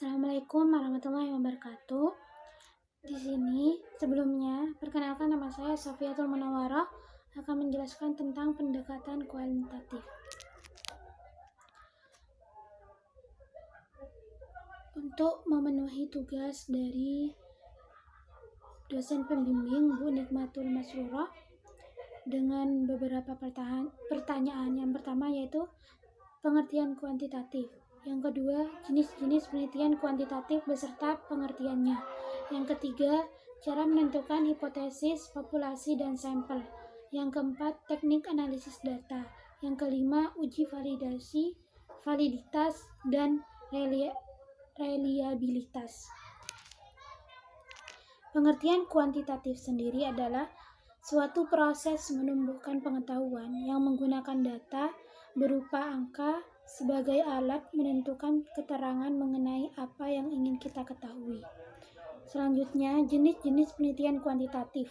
Assalamualaikum warahmatullahi wabarakatuh. Di sini sebelumnya perkenalkan, nama saya Safiatul Munawwarah akan menjelaskan tentang pendekatan kualitatif. Untuk memenuhi tugas dari dosen pembimbing Bu Nikmatul Masrurah dengan beberapa pertanyaan. Yang pertama yaitu pengertian kuantitatif. Yang kedua, jenis-jenis penelitian kuantitatif beserta pengertiannya. Yang ketiga, cara menentukan hipotesis, populasi, dan sampel. Yang keempat, teknik analisis data. Yang kelima, uji validitas, dan reliabilitas. Pengertian kuantitatif sendiri adalah suatu proses menumbuhkan pengetahuan yang menggunakan data berupa angka sebagai alat menentukan keterangan mengenai apa yang ingin kita ketahui. Selanjutnya, jenis-jenis penelitian kuantitatif.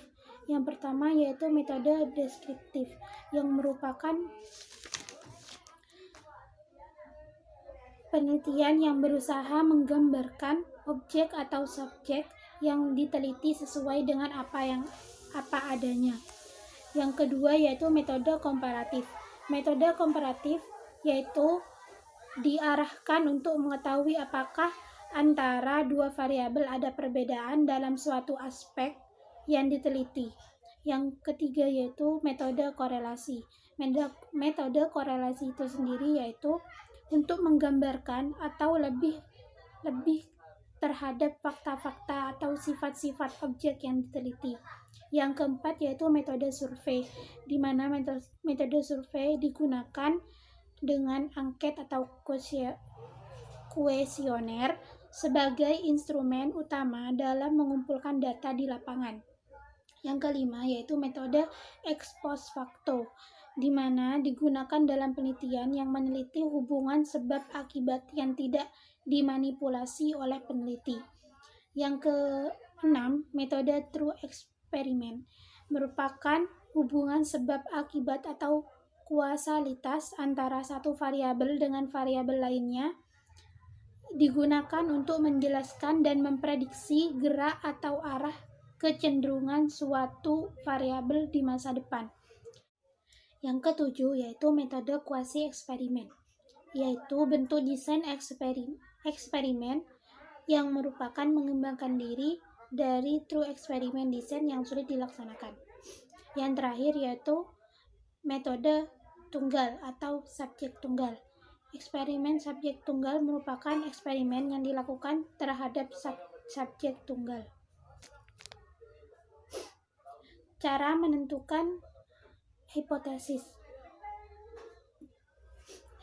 Yang pertama yaitu metode deskriptif, yang merupakan penelitian yang berusaha menggambarkan objek atau subjek yang diteliti sesuai dengan apa adanya. Yang kedua yaitu metode komparatif. Metode komparatif yaitu diarahkan untuk mengetahui apakah antara dua variabel ada perbedaan dalam suatu aspek yang diteliti. Yang ketiga yaitu metode korelasi. Metode korelasi itu sendiri yaitu untuk menggambarkan atau lebih terhadap fakta-fakta atau sifat-sifat objek yang diteliti. Yang keempat yaitu metode survei, di mana metode survei digunakan dengan angket atau kuesioner sebagai instrumen utama dalam mengumpulkan data di lapangan. Yang kelima yaitu metode ex post facto, di mana digunakan dalam penelitian yang meneliti hubungan sebab akibat yang tidak dimanipulasi oleh peneliti. Yang keenam, metode true experiment merupakan hubungan sebab akibat atau kausalitas antara satu variabel dengan variabel lainnya, digunakan untuk menjelaskan dan memprediksi gerak atau arah kecenderungan suatu variabel di masa depan. Yang ketujuh yaitu metode quasi eksperimen, yaitu bentuk desain eksperimen yang merupakan mengembangkan diri dari true experiment design yang sulit dilaksanakan. Yang terakhir yaitu metode tunggal atau subjek tunggal. Eksperimen subjek tunggal merupakan eksperimen yang dilakukan terhadap subjek tunggal. Cara menentukan hipotesis.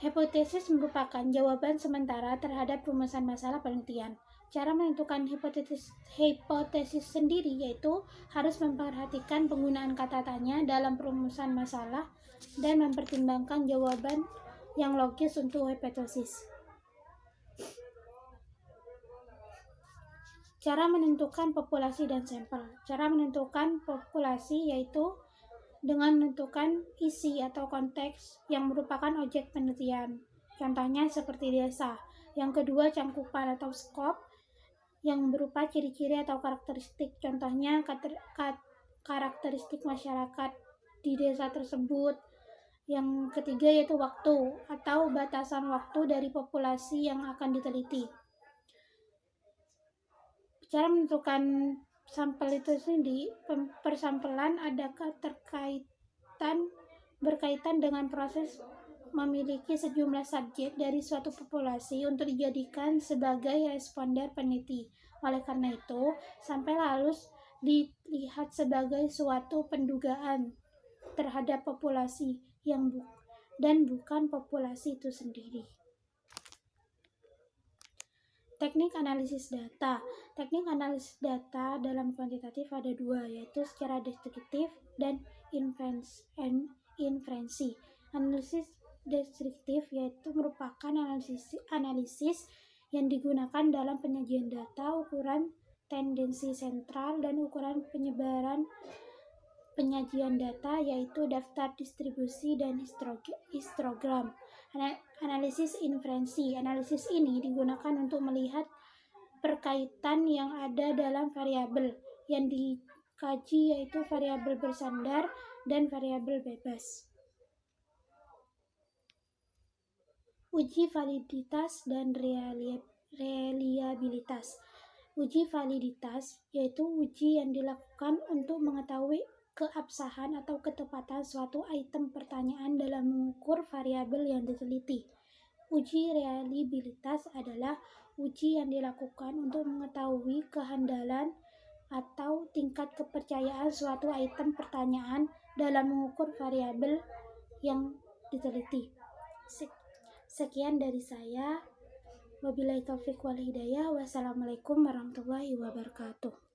Hipotesis merupakan jawaban sementara terhadap rumusan masalah penelitian. Cara menentukan hipotesis sendiri yaitu harus memperhatikan penggunaan kata tanya dalam perumusan masalah dan mempertimbangkan jawaban yang logis untuk hipotesis. Cara menentukan populasi dan sampel. Cara menentukan populasi yaitu dengan menentukan isi atau konteks yang merupakan objek penelitian. Contohnya seperti desa. Yang kedua, cangkupan atau skop yang berupa ciri-ciri atau karakteristik. Contohnya karakteristik masyarakat di desa tersebut. Yang ketiga yaitu waktu atau batasan waktu dari populasi yang akan diteliti. Cara menentukan sampel itu sendiri, persampelan adakah berkaitan dengan proses memiliki sejumlah subjek dari suatu populasi untuk dijadikan sebagai responder peneliti. Oleh karena itu, sampel harus dilihat sebagai suatu pendugaan terhadap populasi dan bukan populasi itu sendiri. Teknik analisis data. Teknik analisis data dalam kuantitatif ada dua, yaitu secara deskriptif dan inferensi. Analisis deskriptif yaitu merupakan analisis yang digunakan dalam penyajian data, ukuran tendensi sentral, dan ukuran penyebaran penyajian data, yaitu daftar distribusi dan histogram. Analisis inferensi. Analisis ini digunakan untuk melihat perkaitan yang ada dalam variabel yang dikaji, yaitu variabel bersandar dan variabel bebas. Uji validitas dan reliabilitas. Uji validitas yaitu uji yang dilakukan untuk mengetahui keabsahan atau ketepatan suatu item pertanyaan dalam mengukur variabel yang diteliti. Uji reliabilitas adalah uji yang dilakukan untuk mengetahui kehandalan atau tingkat kepercayaan suatu item pertanyaan dalam mengukur variabel yang diteliti. Sekian dari saya. Wabillahi taufiq wal hidayah. Wassalamualaikum warahmatullahi wabarakatuh.